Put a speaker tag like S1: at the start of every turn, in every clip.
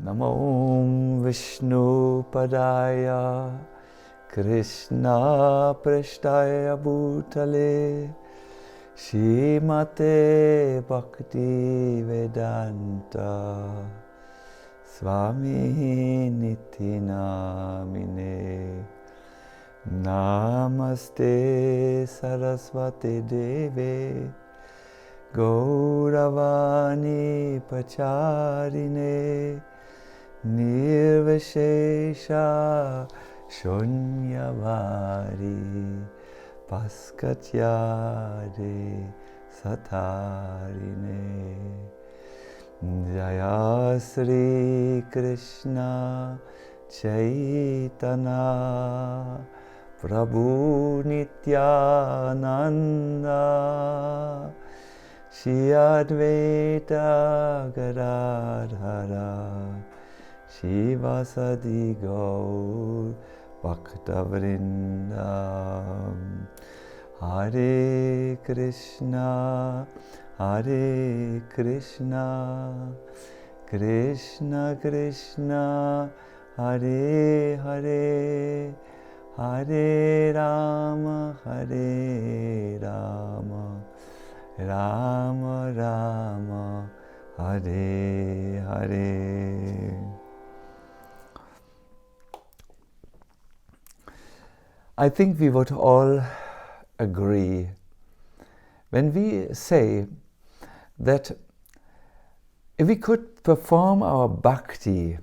S1: Namo Vishnu Padaya Krishna Prashtaya Bhutale Shrimate Bhakti Vedanta Swami Niti Namine Namaste Saraswati Deve Gauravani Pacharine Nirvishesha Shunyavari Paskatyade Satarine Jaya Sri Krishna Chaitanya Prabhu Nityananda Shri Advaita Gadadhara Shivasadi Gaur Bhaktavrinda Hare Krishna Krishna Krishna Hare Hare Hare Rama Rama Rama Hare Hare. I think we would all agree when we say that if we could perform our bhakti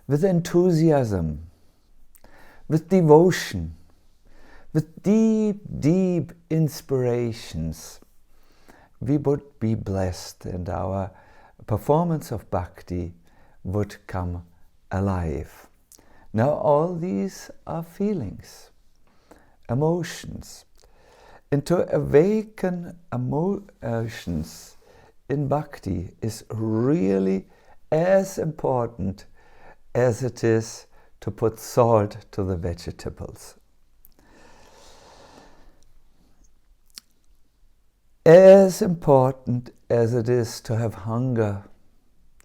S1: with enthusiasm, with devotion, with deep, deep inspirations, we would be blessed and our performance of bhakti would come alive. Now all these are feelings, emotions, and to awaken emotions in bhakti is really as important as it is to put salt to the vegetables. As important as it is to have hunger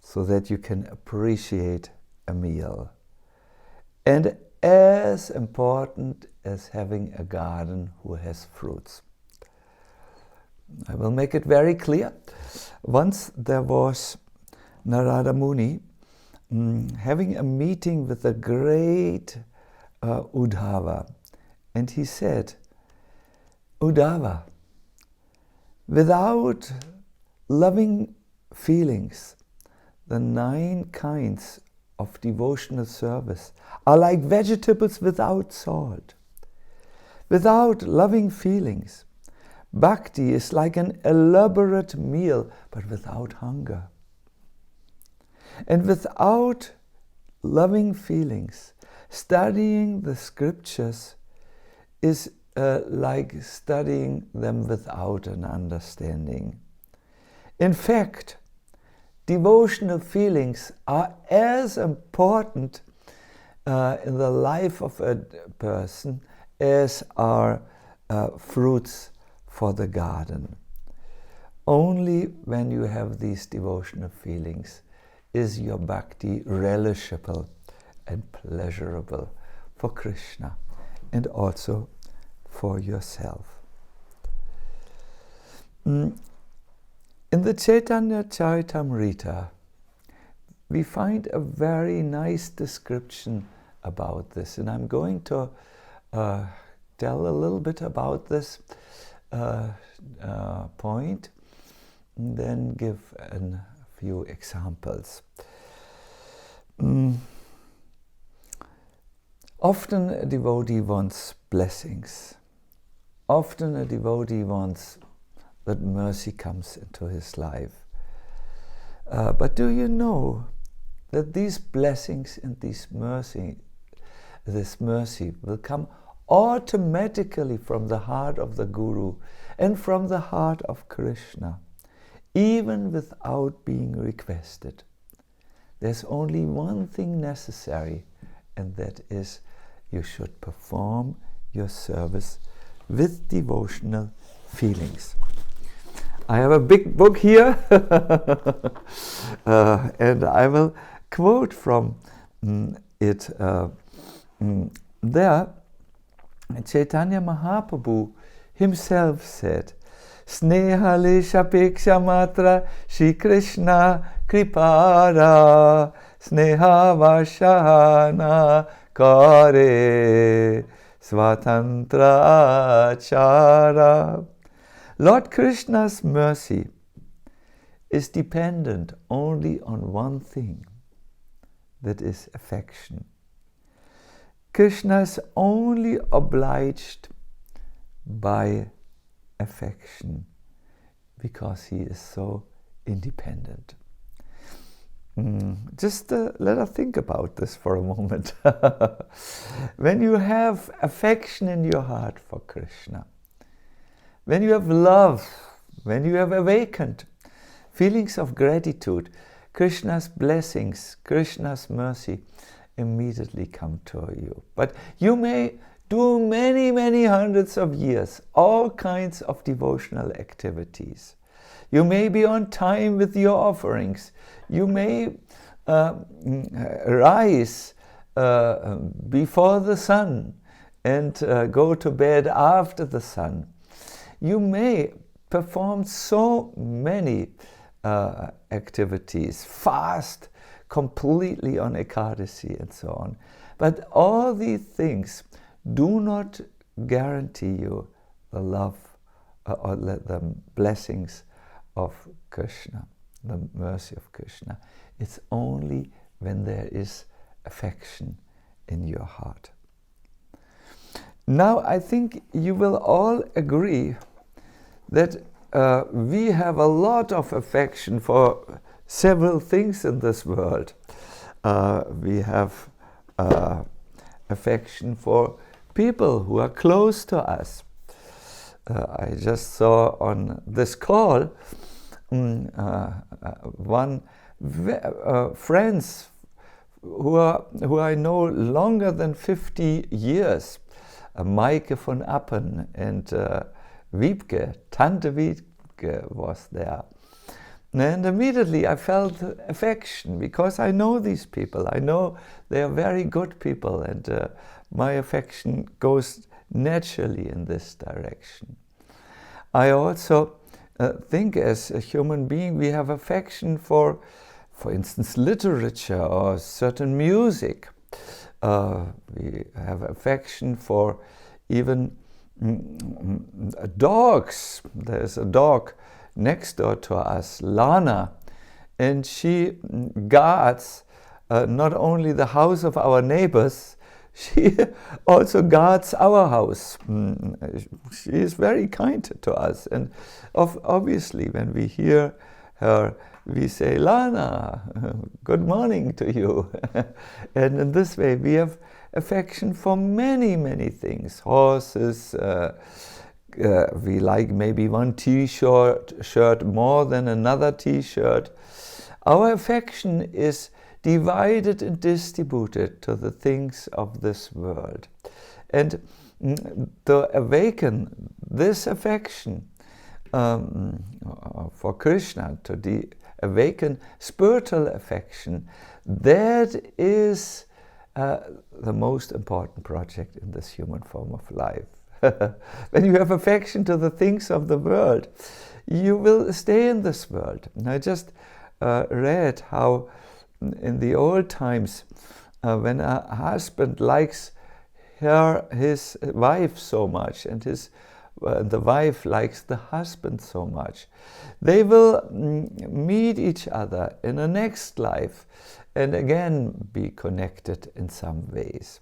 S1: so that you can appreciate a meal. And as important as having a garden who has fruits. I will make it very clear. Once there was Narada Muni having a meeting with the great Uddhava, and he said, Uddhava, without loving feelings, the 9 kinds of devotional service are like vegetables without salt. Without loving feelings, bhakti is like an elaborate meal, but without hunger. And without loving feelings, studying the scriptures is like studying them without an understanding. In fact, devotional feelings are as important in the life of a person as are fruits for the garden. Only when you have these devotional feelings is your bhakti relishable and pleasurable for Krishna and also for yourself. In the Chaitanya Charitamrita, we find a very nice description about this, and I'm going to tell a little bit about this point, and then give a few examples. Often a devotee wants blessings. Often a devotee wants that mercy comes into his life. But do you know that these blessings and this mercy will come automatically from the heart of the Guru and from the heart of Krishna, even without being requested? There's only one thing necessary, and that is you should perform your service with devotional feelings. I have a big book here and I will quote from it. There, Chaitanya Mahaprabhu himself said, Sneha Lishapeksha Matra Shri Krishna Kripara Sneha Vashana Kare Swatantra Achara. Lord Krishna's mercy is dependent only on one thing, that is affection. Krishna is only obliged by affection because he is so independent. Just let us think about this for a moment. When you have affection in your heart for Krishna, when you have love, when you have awakened feelings of gratitude, Krishna's blessings, Krishna's mercy immediately come to you. But you may do many, many hundreds of years, all kinds of devotional activities. You may be on time with your offerings. You may rise before the sun and go to bed after the sun. You may perform so many activities, fast completely on Ekadasi and so on. But all these things do not guarantee you the love or the blessings of Krishna, the mercy of Krishna. It's only when there is affection in your heart. Now I think you will all agree that we have a lot of affection for several things in this world. We have affection for people who are close to us. I just saw on this call one friends who I know longer than 50 years, Maike von Appen and Wiebke, Tante Wiebke was there. And immediately I felt affection because I know these people. I know they are very good people, and my affection goes naturally in this direction. I also think as a human being we have affection for instance, literature or certain music. We have affection for even dogs. There's a dog next door to us, Lana, and she guards not only the house of our neighbors, she also guards our house. She is very kind to us, and obviously when we hear her, we say, Lana, good morning to you. And in this way we have affection for many, many things. Horses, we like maybe one shirt more than another t-shirt. Our affection is divided and distributed to the things of this world. And to awaken this affection for Krishna, to awaken spiritual affection, that is the most important project in this human form of life. When you have affection to the things of the world, you will stay in this world. And I just read how in the old times, when a husband likes his wife so much, and the wife likes the husband so much, they will meet each other in a next life and again be connected in some ways.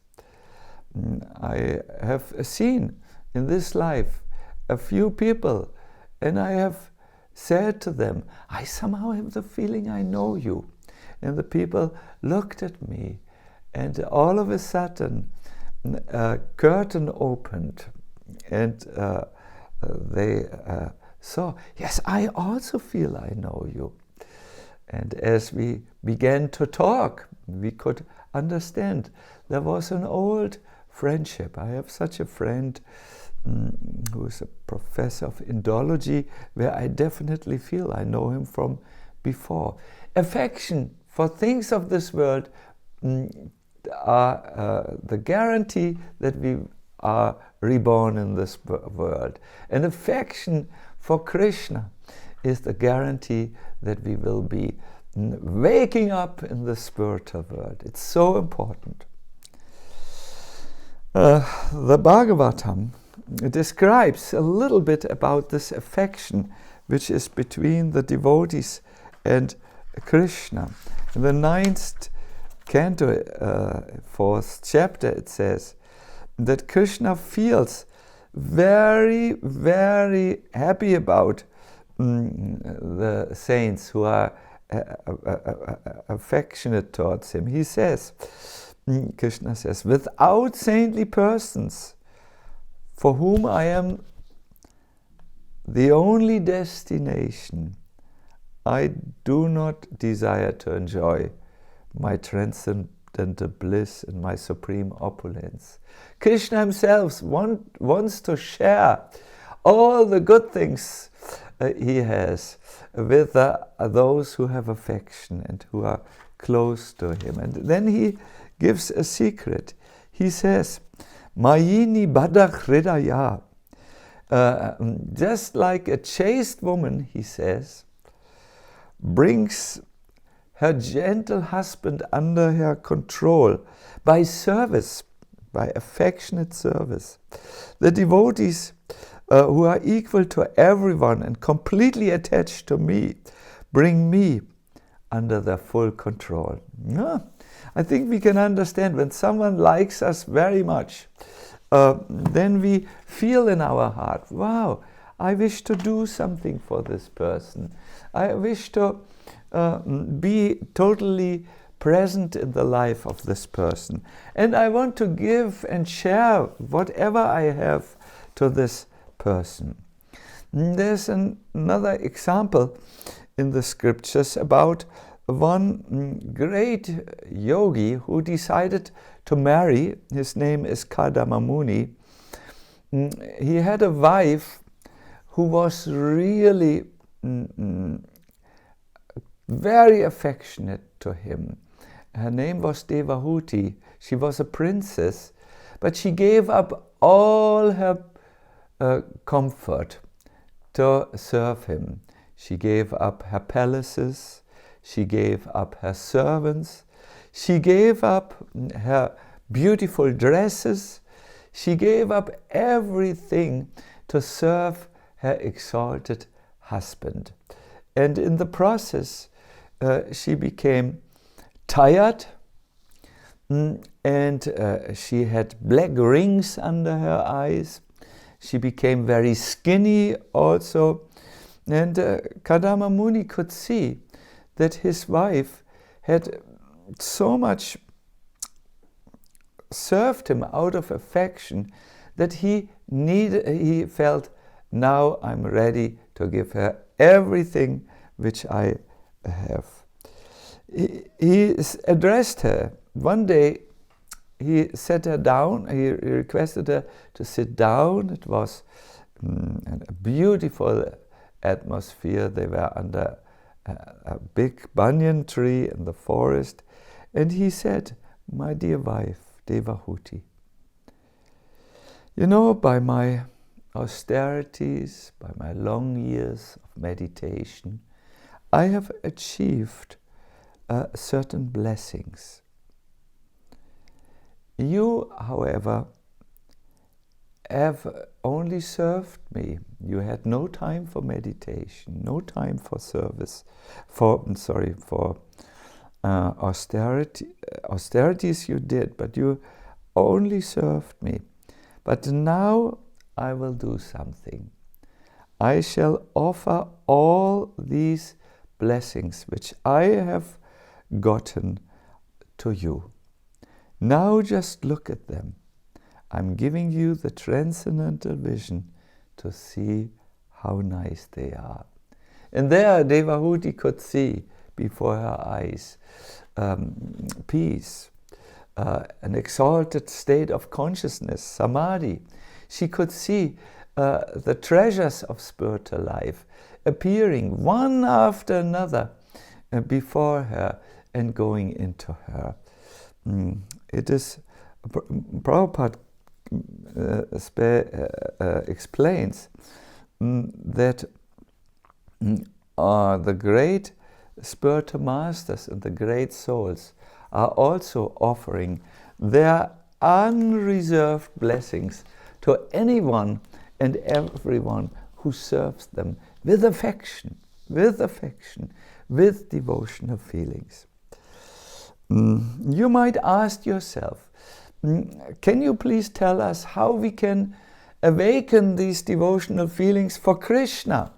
S1: I have seen in this life a few people, and I have said to them, I somehow have the feeling I know you. And the people looked at me, and all of a sudden a curtain opened, and they saw, yes, I also feel I know you. And as we began to talk, we could understand there was an old friendship. I have such a friend who is a professor of Indology, where I definitely feel I know him from before. Affection for things of this world are the guarantee that we are reborn in this world. An affection for Krishna is the guarantee that we will be waking up in the spiritual world. It's so important. The Bhagavatam describes a little bit about this affection which is between the devotees and Krishna. In the 9th canto, 4th chapter, it says that Krishna feels very, very happy about the saints who are affectionate towards him. He says, Krishna says, without saintly persons, for whom I am the only destination, I do not desire to enjoy my transcendental bliss and my supreme opulence. Krishna himself wants to share all the good things he has with those who have affection and who are close to him. And then he gives a secret. He says, Mayini Badach Hridaya. Just like a chaste woman, he says, brings her gentle husband under her control by service, by affectionate service. The devotees who are equal to everyone and completely attached to me bring me under their full control. Yeah. I think we can understand when someone likes us very much, then we feel in our heart, wow, I wish to do something for this person. I wish to be totally present in the life of this person. And I want to give and share whatever I have to this person. There's another example in the scriptures about one great yogi who decided to marry. His name is Kadama Muni. He had a wife who was really very affectionate to him. Her name was Devahuti. She was a princess, but she gave up all her comfort to serve him. She gave up her palaces, she gave up her servants, she gave up her beautiful dresses, she gave up everything to serve her exalted husband. And in the process, she became tired, and she had black rings under her eyes. She became very skinny also. And Kadama Muni could see that his wife had so much served him out of affection that he felt, now I'm ready to give her everything which I have. He addressed her. One day he sat her down, he requested her to sit down. It was a beautiful atmosphere. They were under a big banyan tree in the forest. And he said, my dear wife, Devahuti, you know, by my austerities, by my long years of meditation, I have achieved certain blessings. You, however, have only served me. You had no time for meditation, no time for service, for austerities you did, but you only served me. But now I will do something. I shall offer all these blessings which I have gotten to you. Now just look at them. I'm giving you the transcendental vision to see how nice they are. And there Devahuti could see before her eyes peace, an exalted state of consciousness, samadhi. She could see the treasures of spiritual life appearing one after another before her and going into her. It is, Prabhupada explains that the great spiritual masters and the great souls are also offering their unreserved blessings to anyone and everyone who serves them with affection, with devotional feelings. You might ask yourself, can you please tell us how we can awaken these devotional feelings for Krishna?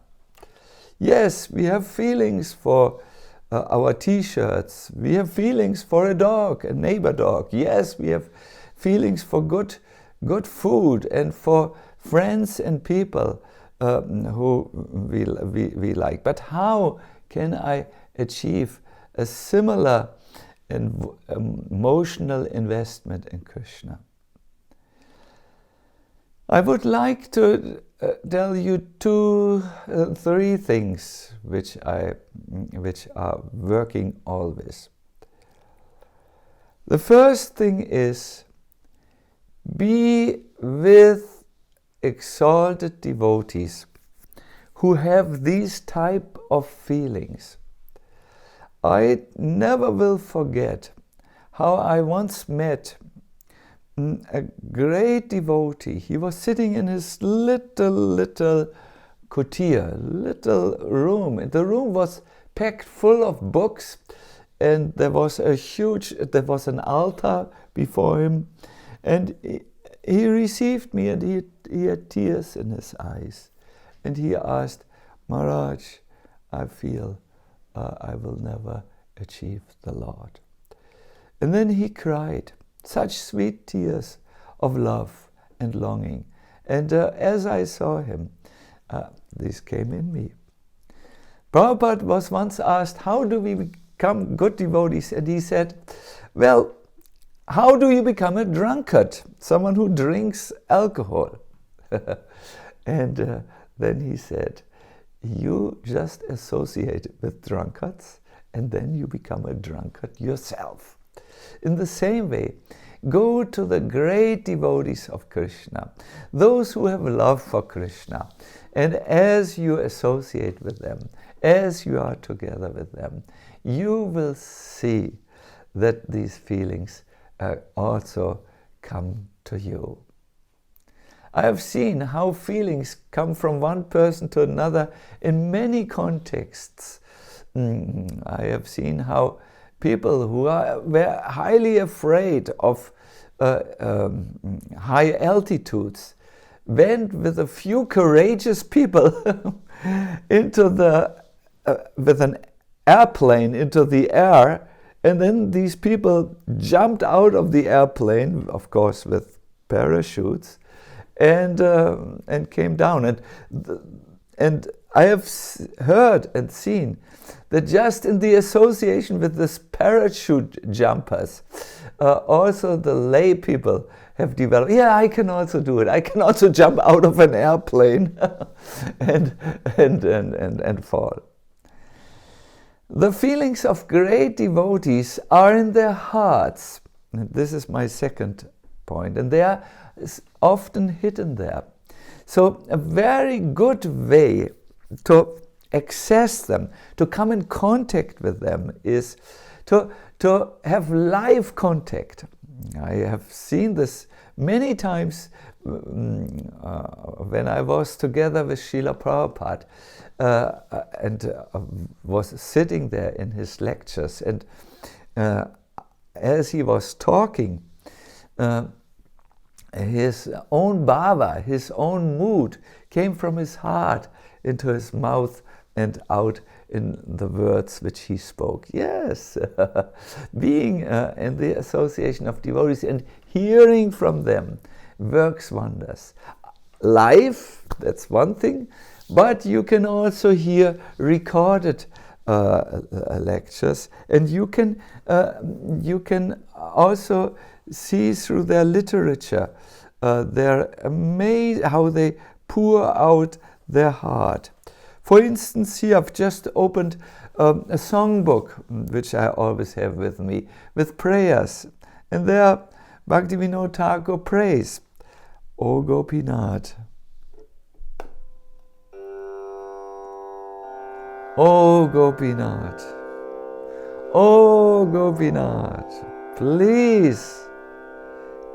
S1: Yes, we have feelings for our t-shirts. We have feelings for a dog, a neighbor dog. Yes, we have feelings for good food and for friends and people who we like. But how can I achieve a similar emotional investment in Krishna? I would like to tell you three things which are working always. The first thing is, be with exalted devotees who have these type of feelings. I never will forget how I once met a great devotee. He was sitting in his little kutir, little room. And the room was packed full of books, and there was an altar before him, and he received me, and he had tears in his eyes, and he asked, Maharaj, I feel I will never achieve the Lord. And then he cried such sweet tears of love and longing. And as I saw him, this came in me. Prabhupada was once asked, how do we become good devotees? And he said, well, how do you become a drunkard? Someone who drinks alcohol. And then he said, you just associate with drunkards, and then you become a drunkard yourself. In the same way, go to the great devotees of Krishna, those who have love for Krishna, and as you associate with them, as you are together with them, you will see that these feelings also come to you. I have seen how feelings come from one person to another in many contexts. I have seen how people who were highly afraid of high altitudes went with a few courageous people with an airplane into the air, and then these people jumped out of the airplane, of course with parachutes, and came down. And I have heard and seen that just in the association with this parachute jumpers, also the lay people have developed, yeah, I can also do it. I can also jump out of an airplane and fall. The feelings of great devotees are in their hearts. This is my second point, and they are often hidden there. So a very good way to access them, to come in contact with them, is to have live contact. I have seen this many times when I was together with Srila Prabhupada and was sitting there in his lectures, and as he was talking, his own bhava, his own mood came from his heart into his mouth and out in the words which he spoke. Yes, being in the association of devotees and hearing from them works wonders. Live, that's one thing, but you can also hear recorded lectures, and you can also see through their literature how they pour out their heart. For instance, here I've just opened a songbook, which I always have with me, with prayers. And there Bhaktivinoda Thakur prays, O Gopinath, O Gopinath, O Gopinath, please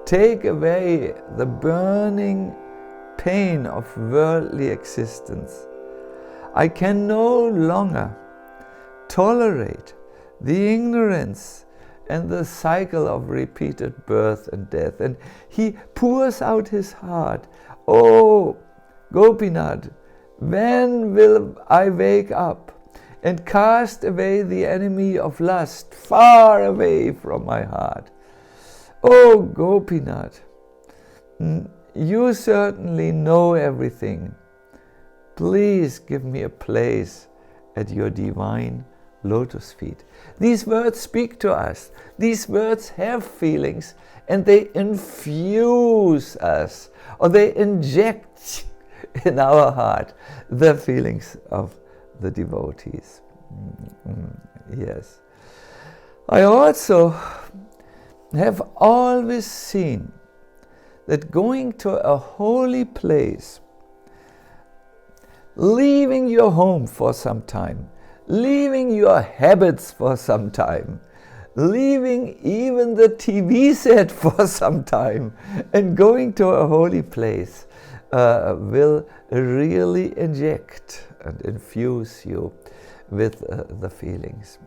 S1: take away the burning pain of worldly existence. I can no longer tolerate the ignorance and the cycle of repeated birth and death. And he pours out his heart. Oh, Gopinath, when will I wake up and cast away the enemy of lust far away from my heart? Oh, Gopinath, you certainly know everything. Please give me a place at your divine lotus feet. These words speak to us. These words have feelings, and they infuse us, or they inject in our heart the feelings of the devotees. Yes. I also have always seen that going to a holy place, leaving your home for some time, leaving your habits for some time, leaving even the TV set for some time, and going to a holy place will really inject and infuse you with the feelings.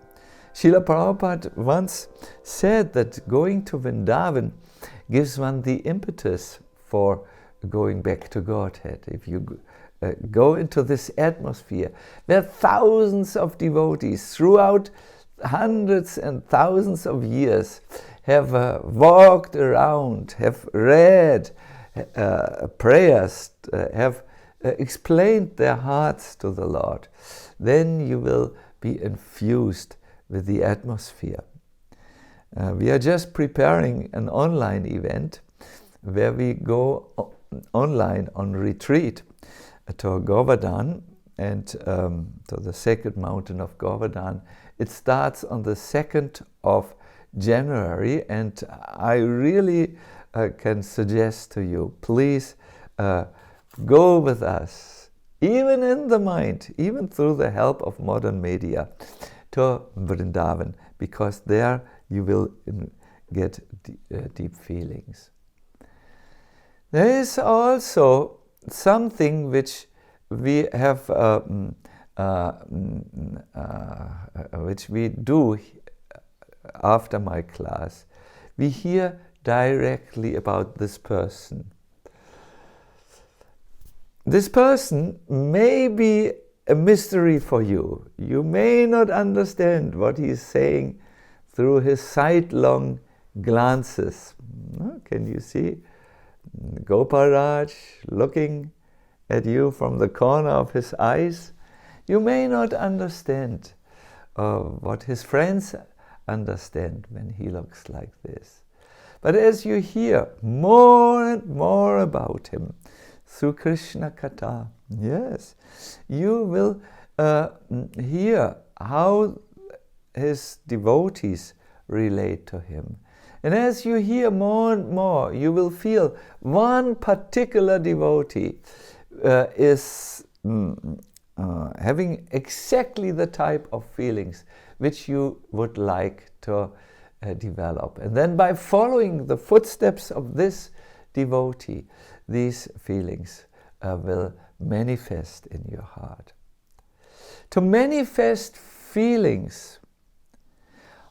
S1: Srila Prabhupada once said that going to Vrindavan gives one the impetus for going back to Godhead. If you go into this atmosphere where thousands of devotees throughout hundreds and thousands of years have walked around, have read prayers, have explained their hearts to the Lord, then you will be infused with the atmosphere. We are just preparing an online event where we go online on retreat to Govardhan and to the sacred mountain of Govardhan. It starts on the 2nd of January, and I really can suggest to you, please go with us, even in the mind, even through the help of modern media, to Vrindavan, because there you will get deep feelings. There is also something which we have, which we do after my class. We hear directly about this person. This person may be a mystery for you. You may not understand what he is saying through his sidelong glances. Can you see Gopalraj looking at you from the corner of his eyes? You may not understand what his friends understand when he looks like this. But as you hear more and more about him through Krishna Katha, yes, you will hear how his devotees relate to him. And as you hear more and more, you will feel one particular devotee is having exactly the type of feelings which you would like to develop. And then by following the footsteps of this devotee, these feelings will manifest in your heart. To manifest feelings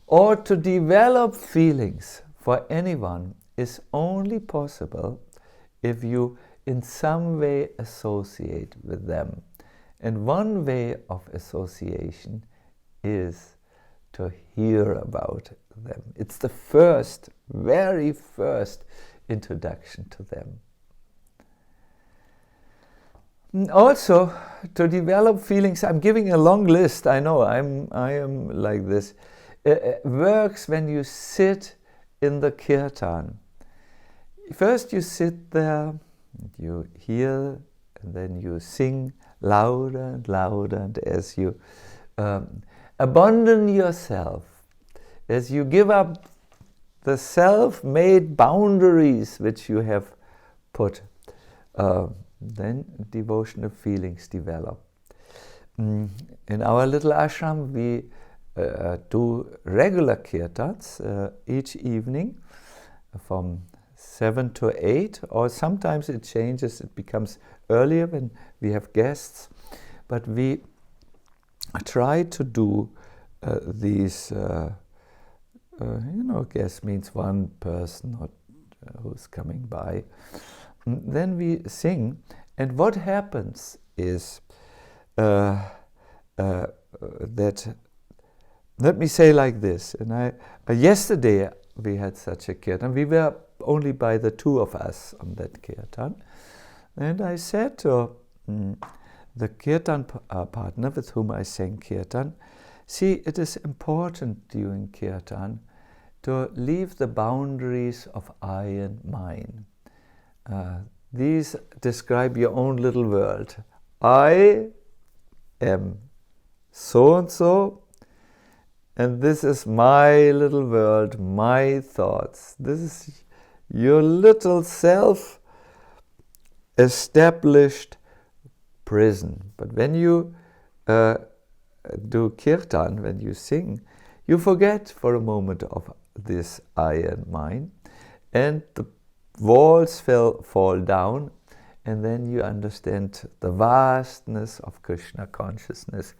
S1: or to develop feelings for anyone is only possible if you in some way associate with them. And one way of association is to hear about them. It's the first, very first introduction to them. Also, to develop feelings, I'm giving a long list, I know, I am like this. Works when you sit in the kirtan. First you sit there, you hear and then you sing louder and louder, and as you abandon yourself, as you give up the self-made boundaries which you have put, then devotional feelings develop. In our little ashram, we do regular kirtans each evening from 7 to 8, or sometimes it changes, it becomes earlier when we have guests, but we try to do these, guest means one person who's coming by. Then we sing, and what happens is that, let me say like this, and yesterday we had such a kirtan, we were only by the two of us on that kirtan, and I said to the kirtan partner with whom I sang kirtan, see, it is important during kirtan to leave the boundaries of I and mine. These describe your own little world. I am so and so, and this is my little world, my thoughts. This is your little self-established prison. But when you do kirtan, when you sing, you forget for a moment of this I and mine, and the walls fall down, and then you understand the vastness of Krishna consciousness.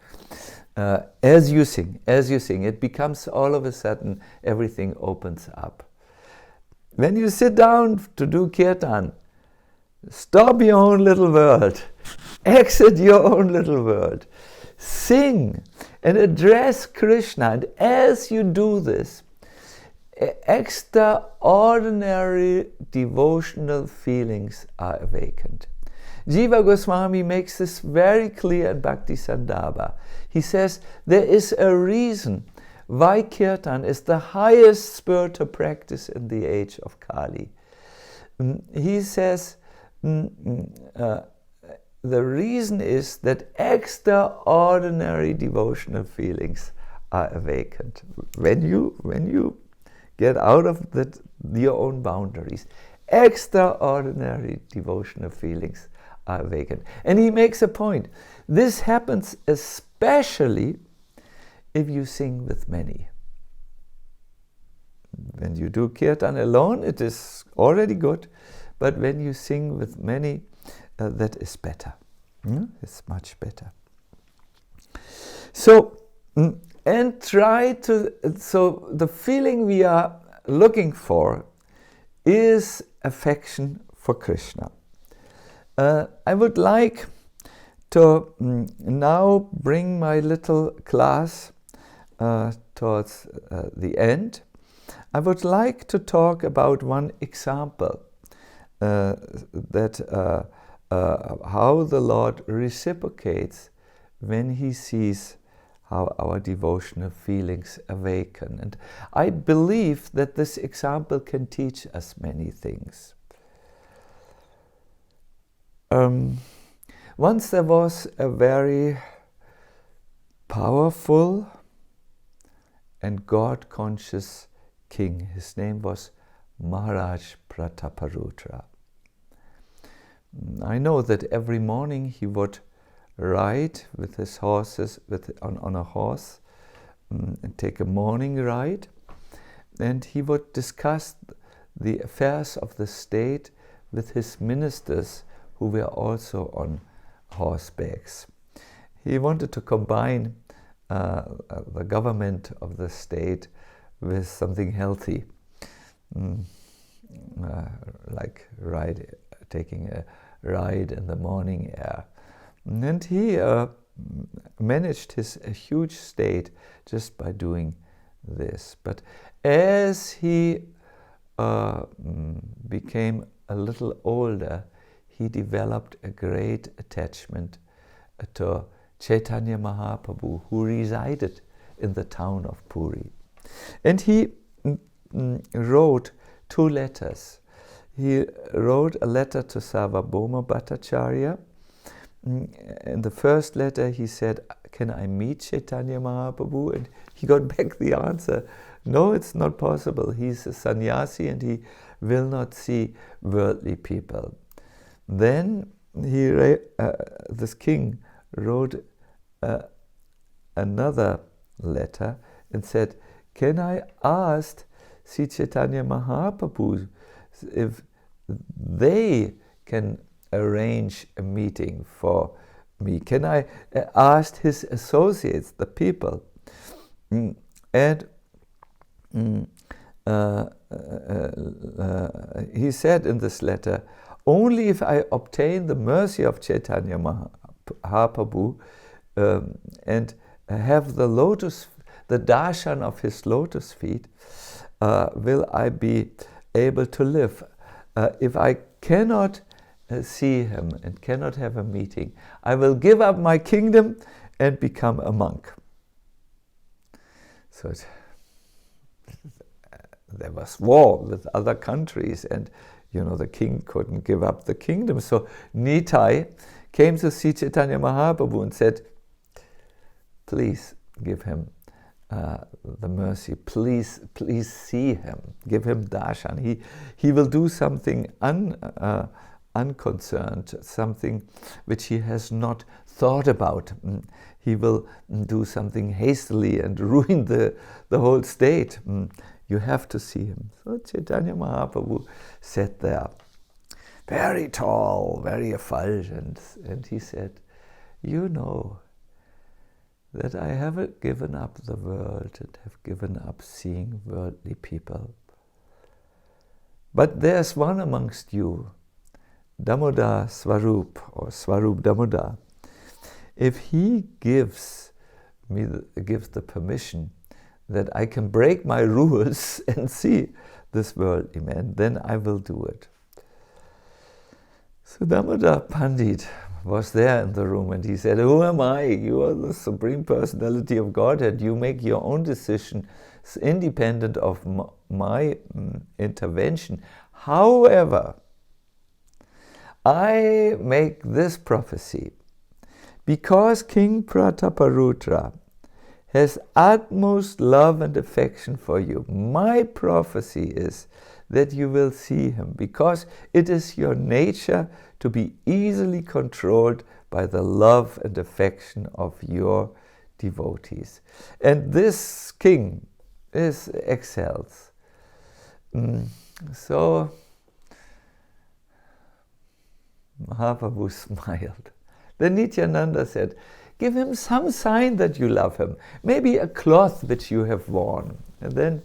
S1: As you sing, it becomes all of a sudden, everything opens up. When you sit down to do kirtan, stop your own little world, exit your own little world, sing and address Krishna, and as you do this, extraordinary devotional feelings are awakened. Jiva Goswami makes this very clear in Bhakti Sandarbha. He says there is a reason why kirtan is the highest spiritual practice in the age of Kali. He says the reason is that extraordinary devotional feelings are awakened when you get out of your own boundaries. Extraordinary devotional feelings are awakened. And he makes a point. This happens especially if you sing with many. When you do kirtan alone, it is already good, but when you sing with many, that is better. It's much better. So, and so the feeling we are looking for is affection for Krishna. I would like to now bring my little class towards the end. I would like to talk about one example that how the Lord reciprocates when he sees how our devotional feelings awaken. And I believe that this example can teach us many things. Once there was a very powerful and God-conscious king. His name was Maharaj Prataparudra. I know that every morning he would ride with his horses on a horse and take a morning ride, and he would discuss the affairs of the state with his ministers who were also on horsebacks. He wanted to combine the government of the state with something healthy, like taking a ride in the morning air. And he managed his huge state just by doing this. But as he became a little older, he developed a great attachment to Chaitanya Mahaprabhu, who resided in the town of Puri. And he wrote 2 letters. He wrote a letter to Sarvabhauma Bhattacharya, in the first letter he said, can I meet Chaitanya Mahaprabhu? And he got back the answer, no, it's not possible. He's a sannyasi and he will not see worldly people. Then this king wrote another letter and said, can I ask Sri Chaitanya Mahaprabhu if they can arrange a meeting for me? Can I ask his associates, the people? And he said in this letter, only if I obtain the mercy of Chaitanya Mahaprabhu and have the darshan of his lotus feet, will I be able to live. If I cannot see him and cannot have a meeting, I will give up my kingdom and become a monk. So there was war with other countries, and the king couldn't give up the kingdom. So Nitai came to see Chaitanya Mahaprabhu and said, please give him the mercy. Please see him. Give him darshan. He will do something unconcerned, something which he has not thought about. He will do something hastily and ruin the whole state. You have to see him. So Chaitanya Mahaprabhu sat there, very tall, very effulgent, and he said, you know that I haven't given up the world and have given up seeing worldly people. But there's one amongst you, Damodar Swarup, or Swarup Damodar. If he gives the permission that I can break my rules and see this worldly man, then I will do it. So Damodar Pandit was there in the room and he said, who am I? You are the Supreme Personality of Godhead. You make your own decision independent of my intervention. However, I make this prophecy because King Prataparudra has utmost love and affection for you. My prophecy is that you will see him, because it is your nature to be easily controlled by the love and affection of your devotees. And this king excels. So Mahaprabhu smiled. Then Nityananda said, give him some sign that you love him, maybe a cloth which you have worn. And then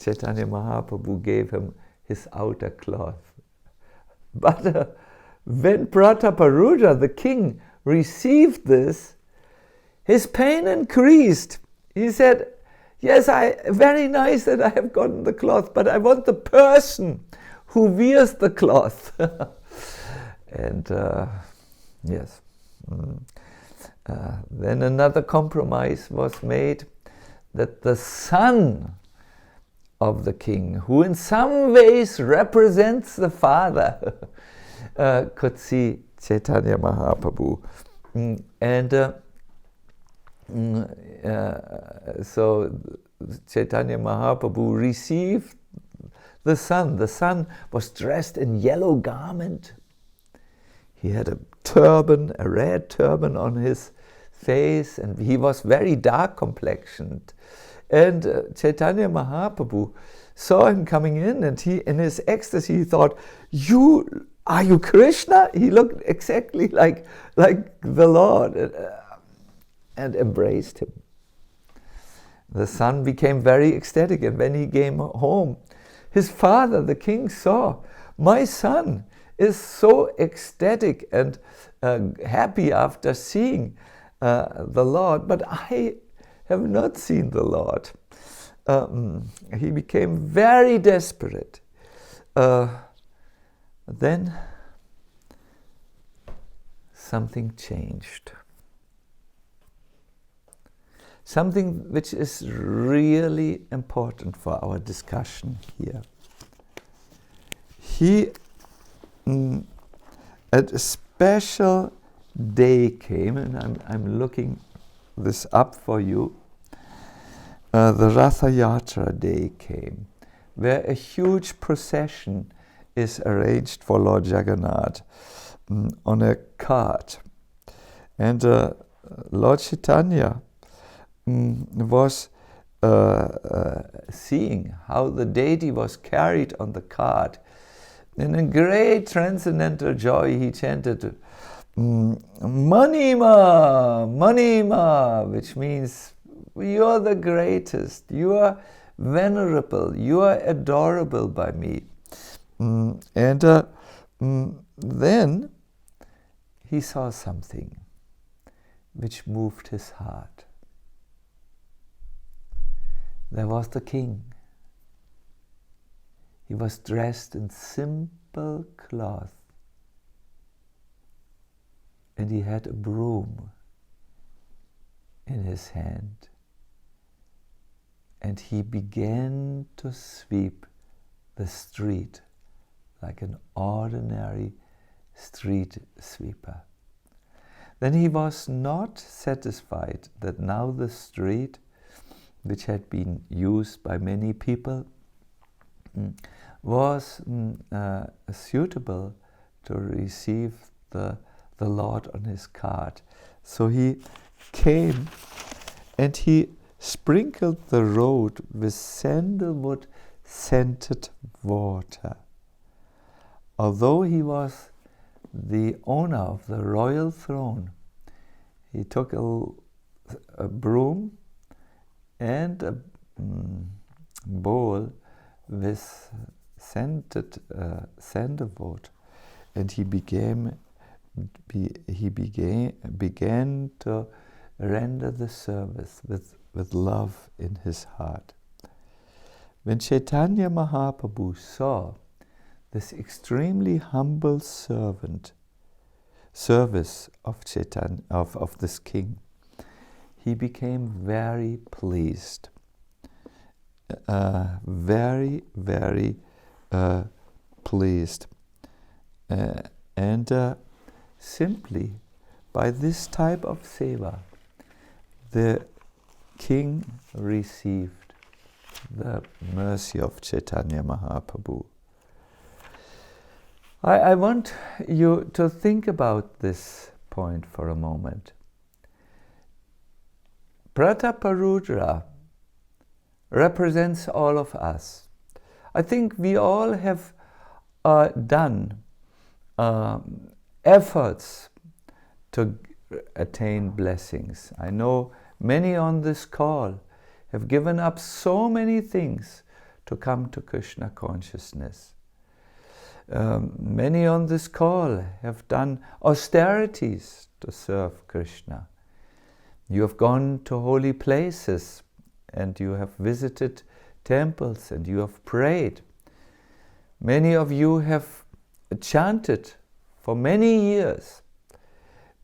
S1: Chaitanya Mahaprabhu gave him his outer cloth. But when Prataparudra, the king, received this, his pain increased. He said, yes, very nice that I have gotten the cloth, but I want the person who wears the cloth. And yes. Then another compromise was made, that the son of the king, who in some ways represents the father, could see Chaitanya Mahaprabhu. So Chaitanya Mahaprabhu received the son. The son was dressed in yellow garment. He had a turban, a red turban on his face, and he was very dark complexioned. And Chaitanya Mahaprabhu saw him coming in, and he, in his ecstasy, he thought, are you Krishna? He looked exactly like the Lord, and embraced him. The son became very ecstatic, and when he came home, his father, the king, saw, my son is so ecstatic and happy after seeing the Lord, but I have not seen the Lord. He became very desperate. Then something changed. Something which is really important for our discussion here. He, at a special day came, and I'm looking this up for you. The Ratha Yatra day came, where a huge procession is arranged for Lord Jagannath on a cart. And Lord Chaitanya was seeing how the deity was carried on the cart. In a great transcendental joy, he chanted, Manima, Manima, which means, you are the greatest, you are venerable, you are adorable by me. Then he saw something which moved his heart. There was the king. He was dressed in simple cloth, and he had a broom in his hand, and he began to sweep the street like an ordinary street sweeper. Then he was not satisfied that now the street, which had been used by many people, was suitable to receive the Lord on his cart. So he came and he sprinkled the road with sandalwood scented water. Although he was the owner of the royal throne, he took a broom and a bowl with scented sandalwood, and he began to render the service with love in his heart. When Chaitanya Mahaprabhu saw this extremely humble service of Chaitanya, of this king, he became very pleased, very pleased, and simply by this type of seva, the king received the mercy of Chaitanya Mahaprabhu. I want you to think about this point for a moment. Prataparudra represents all of us. I think we all have done efforts to attain blessings. I know many on this call have given up so many things to come to Krishna consciousness. Many on this call have done austerities to serve Krishna. You have gone to holy places and you have visited temples and you have prayed. Many of you have chanted for many years.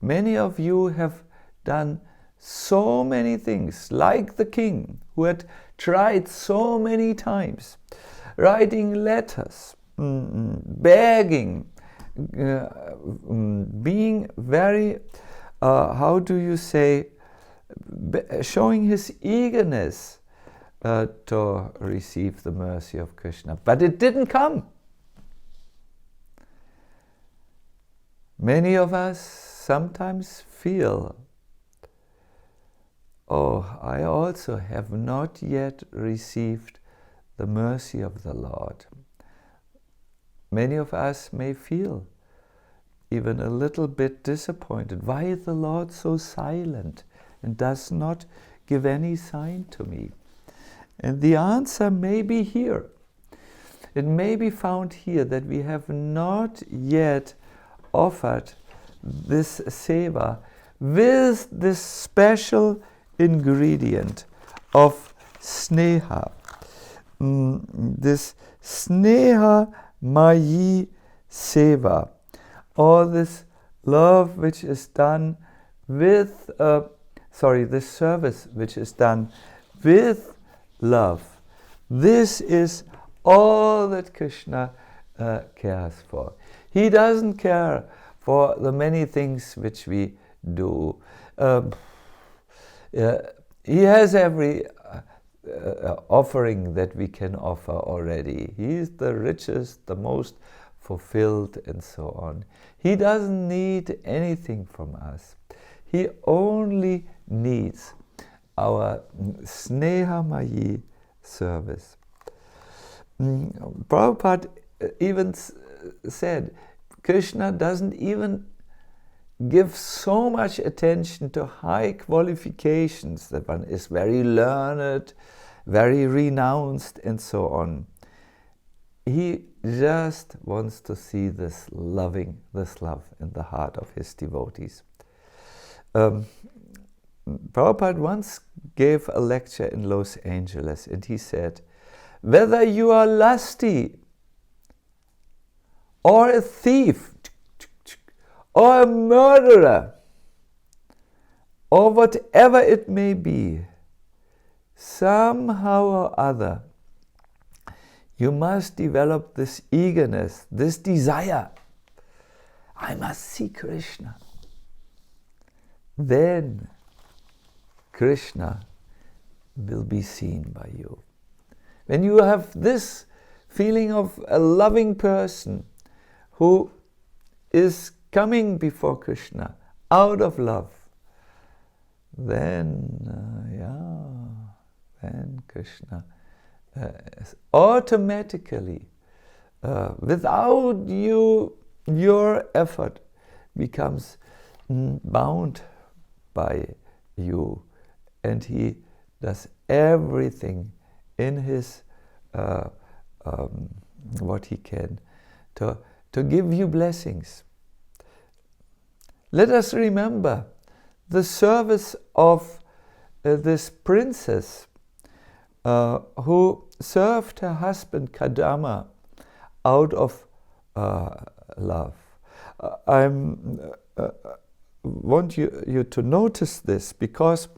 S1: Many of you have done so many things, like the king who had tried so many times, writing letters, begging, being very, how do you say, showing his eagerness to receive the mercy of Krishna. But it didn't come. Many of us sometimes feel, oh, I also have not yet received the mercy of the Lord. Many of us may feel even a little bit disappointed. Why is the Lord so silent and does not give any sign to me? And the answer may be here. It may be found here that we have not yet offered this seva with this special ingredient of sneha. This sneha mayi seva, or this love which is done with, this service which is done with love. This is all that Krishna cares for. He doesn't care for the many things which we do. He has every offering that we can offer already. He is the richest, the most fulfilled, and so on. He doesn't need anything from us. He only needs our Snehamayi service. Prabhupada even said, Krishna doesn't even give so much attention to high qualifications, that one is very learned, very renounced, and so on. He just wants to see this love in the heart of his devotees. Prabhupada once gave a lecture in Los Angeles, and he said, whether you are lusty or a thief or a murderer or whatever it may be, somehow or other you must develop this eagerness, this desire. I must see Krishna. Then Krishna will be seen by you. When you have this feeling of a loving person who is coming before Krishna out of love, then Krishna automatically, without your effort, becomes bound by you, and he does everything in his what he can to give you blessings. Let us remember the service of this princess who served her husband Kadama out of love. I want you to notice this, because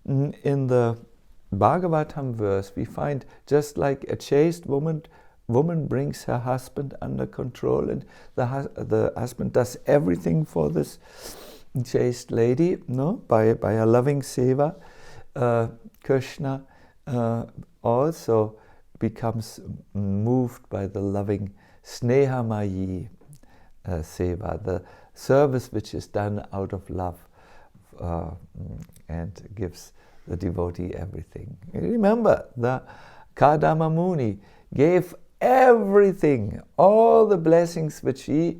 S1: in the Bhagavatam verse we find, just like a chaste woman brings her husband under control, and the husband does everything for this chaste lady, by a loving seva. Krishna also becomes moved by the loving Snehamayi seva, the service which is done out of love, and gives the devotee everything. Remember, the Kadama Muni gave everything, all the blessings which he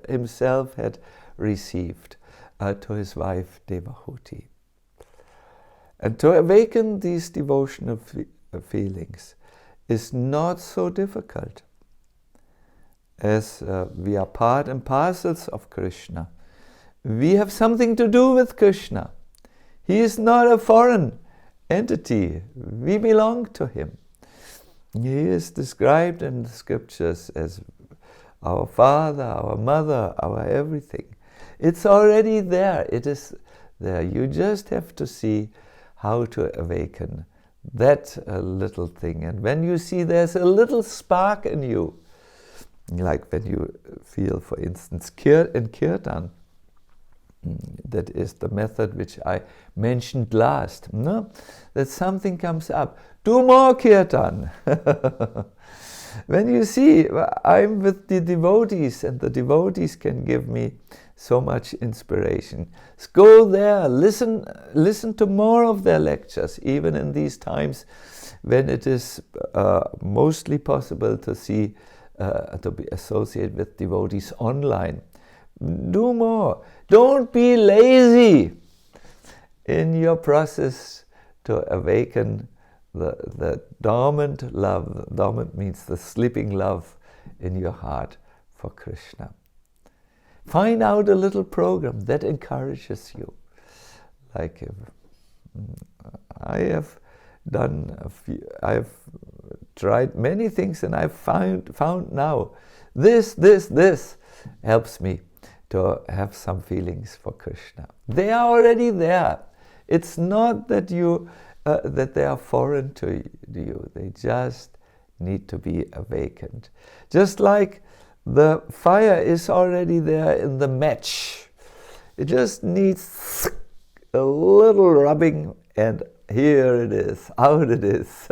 S1: himself had received, to his wife Devahuti. And to awaken these devotional feelings is not so difficult, as we are part and parcels of Krishna. We have something to do with Krishna. He is not a foreign entity. We belong to him. He is described in the scriptures as our father, our mother, our everything. It's already there. It is there. You just have to see how to awaken that little thing. And when you see there's a little spark in you, like when you feel, for instance, in kirtan, that is the method which I mentioned last, that something comes up. Do more kirtan. When you see, I'm with the devotees, and the devotees can give me so much inspiration. Go there, listen to more of their lectures, even in these times when it is mostly possible to see, to be associated with devotees online. Do more. Don't be lazy in your process to awaken the dormant love. Dormant means the sleeping love in your heart for Krishna. Find out a little program that encourages you. Like I have done I've tried many things, and I've found now this helps me to have some feelings for Krishna. They are already there. It's not that that they are foreign to you. They just need to be awakened. Just like The fire is already there in the match. It just needs a little rubbing, and here it is, out it is,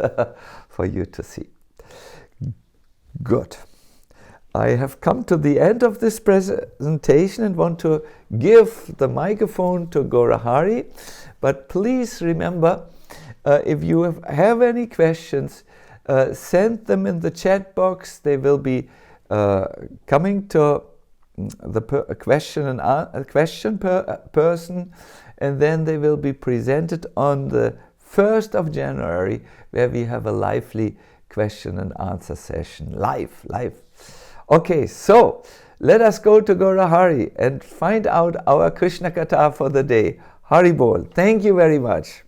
S1: for you to see. Good. I have come to the end of this presentation and want to give the microphone to Gaurahari. But please remember, if you have any questions, send them in the chat box. They will be coming to the question person, and then they will be presented on the 1st of January, where we have a lively question and answer session. Live. Okay, so let us go to Gaurahari and find out our Krishna Katha for the day. Hari Bol. Thank you very much.